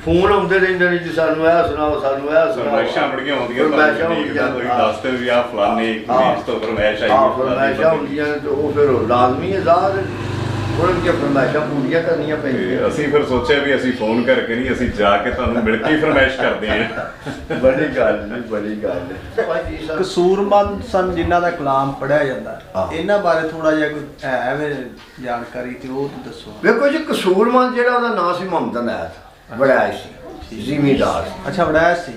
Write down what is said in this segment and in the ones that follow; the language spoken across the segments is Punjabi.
फोन आते रहते हैं जी सानू यह सुनाओ सानू यह सुनाओ फरमाइशां बड़ियां होंदियां दसते भी आ फलानी इस तो फरमाइश आई फरमाइशां होंदियां तो वो फिर लाजमी है ज़ाहिर उनकी फरमाइशां पूरियां करनियां पैंदियां ਅਸੀਂ ਫਿਰ ਸੋਚਿਆ ਵੀ ਅਸੀਂ ਫੋਨ ਕਰਕੇ ਨਹੀਂ ਅਸੀਂ ਜਾ ਕੇ ਤੁਹਾਨੂੰ ਮਿਲ ਕੇ ਫਰਮਾਇਸ਼ ਕਰਦੇ ਹਾਂ बड़ी गल नहीं बड़ी गल ਕਸੂਰਮੰਦ ਸਨ ਜਿਨ੍ਹਾਂ ਦਾ ਕਲਾਮ ਪੜਿਆ ਜਾਂਦਾ ਇਹਨਾਂ ਬਾਰੇ ਥੋੜਾ ਜਿਹਾ ਕੋਈ ਹੈ ਵੇ ਜਾਣਕਾਰੀ ਤੇ ਉਹ ਦੱਸੋ ਵੇਖੋ ਜੀ ਕਸੂਰਮੰਦ ਜਿਹੜਾ ਉਹਦਾ ਨਾਂ ਸੀ ਮੁਹੰਮਦ ਅਨੈਤ ਵੜੈਸ਼ ਸੀ ਜ਼ਿਮੀਂਦਾਰ ਅੱਛਾ ਵੜੈਸ਼ ਸੀ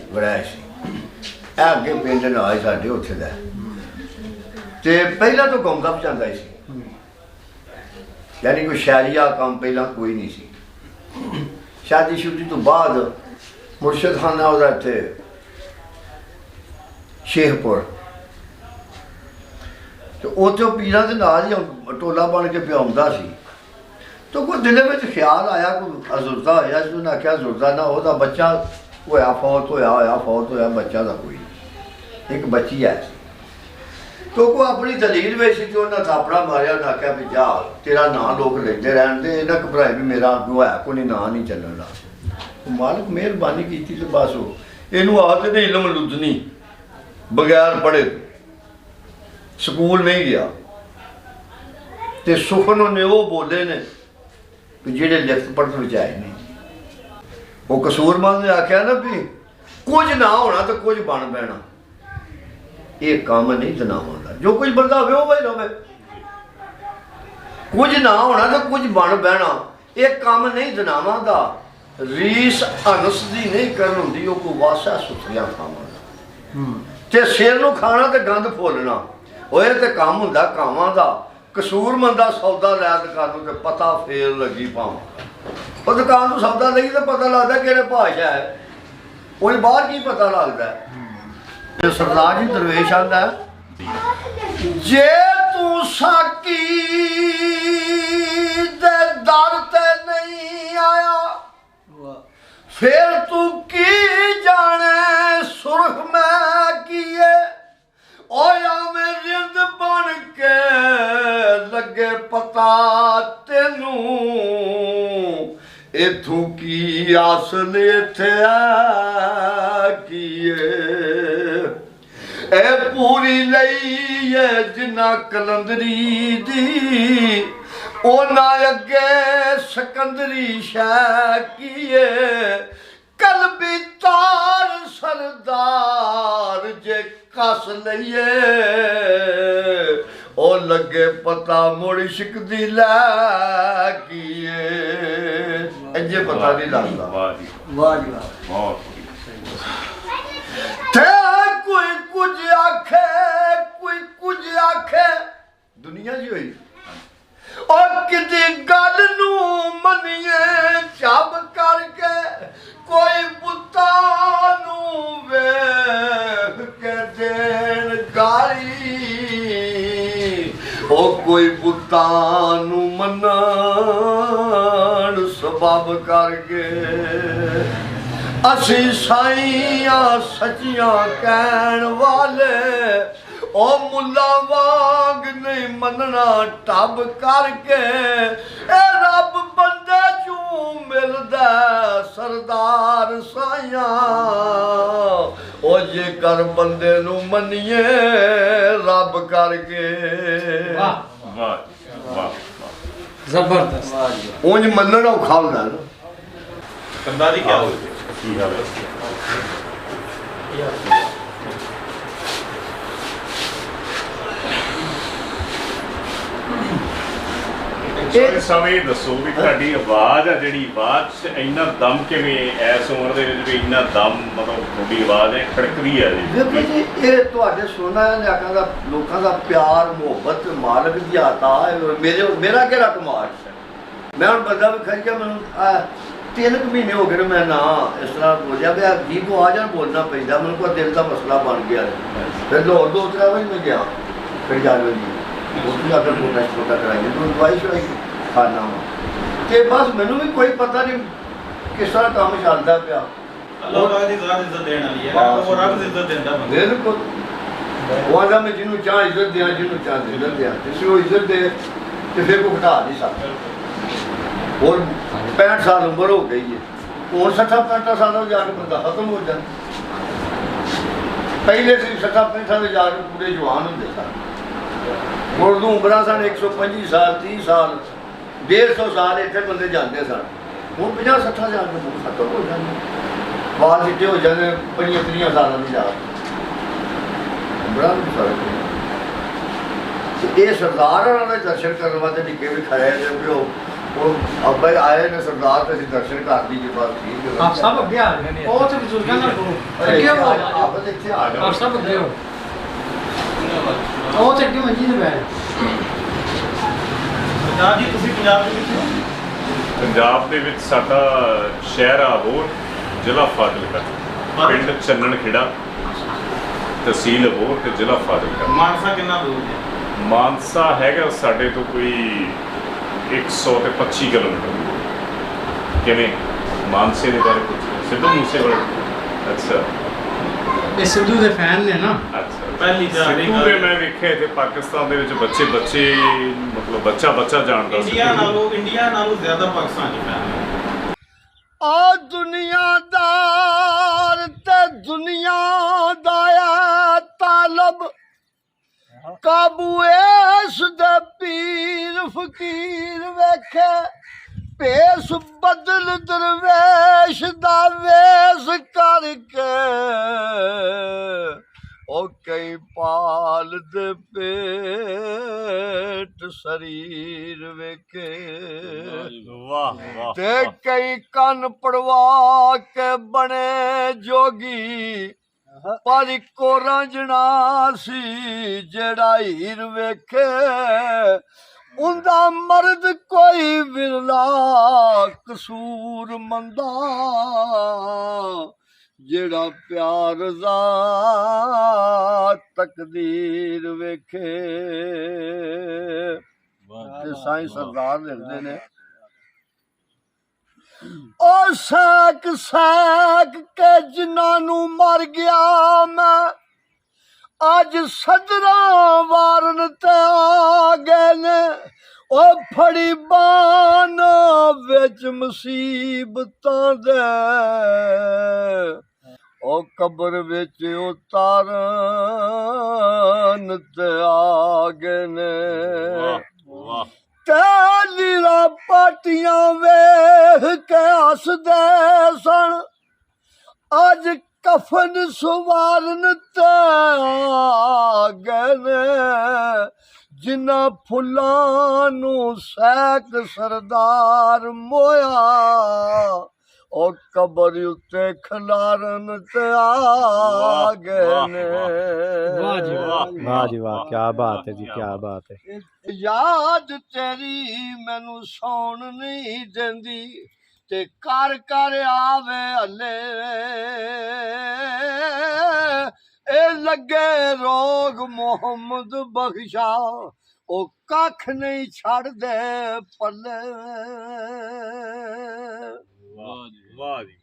ਇਹ ਅੱਗੇ ਪਿੰਡ ਨਾਲ ਸਾਡੇ ਉੱਥੇ ਦਾ ਤੇ ਪਹਿਲਾਂ ਤੋਂ ਗਾਉਂਦਾ ਪਛਾਂਦਾ ਸੀ यानी कोई शायरिया काम पहला कोई नहीं सी शादी शुदी तो बाद मुर्शद खाना ਉਹਦਾ ਇੱਥੇ ਸ਼ੇਖਪੁਰ ਤੇ ਉੱਥੇ ਪੀਰਾਂ ਦੇ ਨਾਲ ਹੀ ਟੋਲਾ ਬਣ ਕੇ ਪਿਆਉਂਦਾ ਸੀ ਤਾਂ ਕੋਈ ਦਿਲ ਵਿੱਚ ਖਿਆਲ ਆਇਆ ਕੋਈ ਅਜ਼ੁਰਦਾ ਹੋਇਆ ਜਿਹਨੂੰ ਨਾ ਕਿਹਾ ਜ਼ੁਰਦਾ ਨਾ ਉਹਦਾ ਬੱਚਾ ਹੋਇਆ ਫੌਤ ਹੋਇਆ ਬੱਚਾ ਦਾ ਕੋਈ ਇੱਕ ਬੱਚੀ ਹੈ तो को अपनी दलील में सी उन्हें थापड़ा मारिया उन्हें आख्या भी जा तेरा नां लोग लेते रहन दे इन्हें घबराए भी मेरा अगू है कोई नां नहीं चलना मालिक मेहरबानी की तो बस वो इनू आते ने इलम लुदनी बगैर पढ़े स्कूल नहीं गया तो सुखन उन्हें वो बोले ने जेड़े लिखत पढ़त विच आए नहीं वो कसूरमंद ने आख्या ना भी कुछ ना होना तो कुछ बन पैना ये काम नहीं जनावां दा जो कुछ बनता हो भाई रवे कुछ ना होना तो कुछ बन बहना ये काम नहीं जनावां दा रीस हनस दी नहीं करन हुंदी ओ कोई वासा सुथरिया खावां दा ते सिर नूं खाना ते गंद फोलना ओए ते काम हुंदा कावां दा कसूरमंद दा सौदा लै दुकान नूं ते पता फेर लगी पावां ओ दुकान नूं सौदा लई ते पता लगदा किहड़े भाशा है ओए बाहर की पता लगदा है सरदार जी दरवेश आंदा जे तू साकी दे दर ते नहीं आया फिर तू की जाने सुरख मैं किए ओया में रिंद बन के लगे पता तेनू इथों की आसल इत्थे किए ए पूरी लई है जिन्ना कलंदरी दी ओना अगे सकंदरी शै किए कल भी तार सरदार जे कस लइए ओ लगे पता मुड़ इश्क दी लै किए अजे पता नहीं लगता वाह जी वाह कोई कुछ आखे दुनिया जी हुई और किसी गल नू मनिए चब करके कोई पुत्ता नू वेख के देन गाली ओ कोई पुत्ता नू मनन सबब करके असी साइयां सचियां कहण वाले ओ मुल्ला वांग नहीं मनना टब करके ए रब बंदे चूं मिलदा सरदार साइयां ओ जे कर बंदे नू मनिए रब करके वाह वाह वाह जबरदस्त उंज मनना औखा हुंदा ना कंधा दी क्या होई की गल समय दसो भी ਤੁਹਾਡੀ ਆਵਾਜ਼ ਆ ਜਿਹੜੀ ਆਵਾਜ਼ 'ਚ ਇੰਨਾ ਦਮ ਕਿਵੇਂ ਐਸ ਉਮਰ ਦੇ ਵਿੱਚ ਵੀ ਇੰਨਾ ਦਮ ਮਤਲਬ ਤੁਹਾਡੀ ਆਵਾਜ਼ ਹੈ ਖੜਕਦੀ ਹੈ ਜੀ ਦੇਖੋ ਜੀ ਇਹ ਤੁਹਾਡੇ ਸੁਣਨਾ ਇਲਾਕਿਆਂ ਦਾ ਲੋਕਾਂ ਦਾ ਪਿਆਰ ਮੁਹੱਬਤ ਮਾਲਕ ਦੀ ਆਤਾ ਮੇਰਾ ਕਿਹੜਾ ਕਮਾਲ ਮੈਂ ਹੁਣ ਬੰਦਾ ਵੀ ਖੜ ਗਿਆ ਮੈਨੂੰ 3 ਮਹੀਨੇ ਹੋ ਗਏ ਨੇ ਮੈਂ ਨਾ ਇਸ ਤਰ੍ਹਾਂ ਬੋਲਿਆ ਵੀ ਜੀ ਕੋ ਆ ਜਾਣ ਬੋਲਣਾ ਪੈਂਦਾ ਮੈਨੂੰ ਕੋਈ ਦਿਲ ਦਾ ਮਸਲਾ ਬਣ ਗਿਆ ਫਿਰ 2-3 ਵਜੇ ਮੈਂ ਗਿਆ ਫਿਰ ਜਾ ਲਓ ਜੀ उसमें अगर वो टेस्ट पता कराएंगे तो दवाई शवाई खाना तो बस मैनू भी कोई पता नहीं किस तरह काम चलता पाया अल्लाह पाक दी ज़ात इज्जत देने वाली है वो रब इज्जत देता है बिल्कुल वो आदा मैं जिन्हों चाह इज्जत दिया जिन्हों चाह इज्जत दिया किसी को इज्जत दे तो फिर को घटा नहीं सकता और 65 साल उम्र हो गई है ਹੁਣ 60-65 ਸਾਲਾਂ ਜਾ ਕੇ ਬੰਦਾ ਖਤਮ ਹੋ ਜਾਂਦਾ। ਪਹਿਲੇ ਸੀ 60-65 ਦੇ ਜਾ ਕੇ ਪੂਰੇ ਜਵਾਨ ਹੁੰਦੇ ਸਨ। ਹੁਣ ਨੂੰ ਉਮਰਾਂ ਸਨ 125 ਸਾਲ 30 ਸਾਲ 150 ਸਾਲ ਇੱਥੇ ਬੰਦੇ ਜਾਂਦੇ ਸਨ। ਹੁਣ 50-60 ਜਾ ਕੇ ਬੰਦਾ ਖਤਮ ਹੋ ਜਾਂਦਾ। ਬਾਹਰ ਸਿੱਟੇ ਹੋ ਜਾਂਦੇ 25-30 ਸਾਲਾਂ ਦੀ ਜਾ ਕੇ। ਬੜਾ ਫਰਕ ਹੈ। ਇਹ ਸਰਦਾਰ ਉਹਨਾਂ ਦੇ ਦਰਸ਼ਨ ਕਰਨ ਵਾਸਤੇ ਨਿੱਕੇ ਵੀ ਖੜੇ ਨੇ ਵੀ ਉਹ ਅੱਬਾ ਆਏ ਨੇ ਸਰਦਾਰ ਤੇ ਅਸੀਂ ਦਰਸ਼ਨ ਕਰ ਦੀ ਜੀ ਬਸ ਠੀਕ ਹੈ। ਆਪ ਸਭ ਅੱਗੇ ਆ ਗਏ ਨੇ ਉਹ ਤੇ ਬਜ਼ੁਰਗਾਂ ਨਾਲ ਅੱਗੇ ਹੋ ਆਪ ਇੱਥੇ ਆ ਜਾਓ। ਆਪ ਸਭ ਅੱਗੇ ਹੋ ਉਹ ਤੇ ਅੱਗੇ ਮੰਜੀ ਤੇ ਬੈਠ। ਪੰਜਾਬ ਜੀ ਤੁਸੀਂ ਪੰਜਾਬ ਦੇ ਵਿੱਚ ਹੋ? ਪੰਜਾਬ ਦੇ ਵਿੱਚ ਸਾਡਾ ਸ਼ਹਿਰ ਅਬੋਹਰ, ਜ਼ਿਲ੍ਹਾ ਫਾਜ਼ਿਲਕਾ, ਪਿੰਡ ਚੰਨਣ ਖੇੜਾ, ਤਹਿਸੀਲ ਅਬੋਹਰ ਤੇ ਜ਼ਿਲ੍ਹਾ ਫਾਜ਼ਿਲਕਾ। ਮਾਨਸਾ ਕਿੰਨਾ ਦੂਰ ਹੈ? ਮਾਨਸਾ ਹੈਗਾ ਸਾਡੇ ਤੋਂ ਕੋਈ 125 ਕਿਲੋਮੀਟਰ। ਕਿਵੇਂ ਮਾਨਸੇ ਦੇ ਬਾਰੇ ਪੁੱਛੋ? ਸਿੱਧੂ ਮੂਸੇਵਾਲੇ। ਅੱਛਾ, ਇਹ ਸਿੱਧੂ ਦੇ ਫੈਨ ਨੇ ਨਾ। ਅੱਛਾ, ਪਹਿਲੀ ਜਾਰੀ ਸਿੱਧੂ ਦੇ ਮੈਂ ਵੇਖਿਆ ਇੱਥੇ ਪਾਕਿਸਤਾਨ ਦੇ ਵਿੱਚ ਬੱਚੇ ਮਤਲਬ ਬੱਚਾ ਜਾਣਦਾ ਸੀ। ਇੰਡੀਆ ਨਾਲੋਂ ਜ਼ਿਆਦਾ ਪਾਕਿਸਤਾਨੀ ਫੈਨ ਹੈ। ਆ ਦੁਨੀਆਦਾਰ ਤੇ ਦੁਨੀਆ ਦਾ ਤਾਲਬ ਕਾਬੂ ਇਸ ਦੇ ਪੀਰ ਫਕੀਰ ਵੇਖੇ ਭੇਸ ਬਦਲ ਦਰਵੇਸ਼ ਦਾ ਵੇਸ ਕਰਕੇ ਉਹ ਕਈ ਪਾਲ ਦੇ ਪੇਟ ਸਰੀਰ ਵੇਖੇ ਵਾਹ ਵਾਹ। ਤੇ ਕਈ ਕੰਨ ਪੜਵਾ ਕੇ ਬਣੇ ਜੋਗੀ ਪਰ ਇੱਕੋ ਰਾਂਝਣਾ ਸੀ ਜਿਹੜਾ ਹੀਰ ਵੇਖੇ ਉਹਦਾ ਮਰਦ ਕੋਈ ਵਿਰਲਾ ਕਸੂਰ ਮੰਦਾ ਜਿਹੜਾ ਪਿਆਰ ਦਾ ਤਕਦੀਰ ਵੇਖੇ। ਤੇ ਸਾਈਂ ਸਰਦਾਰ ਲਿਖਦੇ ਨੇ ਉਹ ਸੈਕ ਕੇ ਜਿਨ੍ਹਾਂ ਨੂੰ ਮਰ ਗਿਆ ਮੈਂ ਅੱਜ ਸਦਰਾਂ ਵਾਰਨ ਤੇ ਆ ਗਏ ਨੇ ਉਹ ਫੜੀ ਬਾਨ ਵਿੱਚ ਮੁਸੀਬਤਾਂ ਦੇ ਉਹ ਕਬਰ ਵਿੱਚ ਉਤਾਰਨ ਤੇ ਆ ਗਏ ਨੇ। ਤੇ ਲੀਲਾ ਪਾਟੀਆਂ ਵੇਖ ਕੇ ਹੱਸਦੇ ਸਨ ਅੱਜ ਕਫਨ ਸਵਾਰਨ ਤੇ ਆ ਗਏ ਨੇ ਜਿਨ੍ਹਾਂ ਫੁੱਲਾਂ ਨੂੰ ਸੈਕ ਸਰਦਾਰ ਮੋਇਆ ਉਹ ਕਬਰ ਉੱਤੇ ਖਲਾਰਨ ਤੇ ਆ ਗਏ ਨੇ। ਵਾਹ ਜੀ ਵਾਹ, ਵਾਹ ਜੀ ਵਾਹ, ਕੀ ਬਾਤ ਹੈ ਜੀ, ਕੀ ਬਾਤ ਹੈ। ਯਾਦ ਤੇਰੀ ਮੈਨੂੰ ਸੌਣ ਨਹੀਂ ਦਿੰਦੀ ਤੇ ਕਰ ਆਵੇ ਹਲੇ ਇਹ ਲੱਗੇ ਰੋਗ ਮੁਹੰਮਦ ਬਖਸ਼ਾ ਉਹ ਕੱਖ ਨਹੀਂ ਛੱਡਦੇ ਪੱਲੇ। ਵਾਹ ਜੀ ਵਾਹ ਜੀ।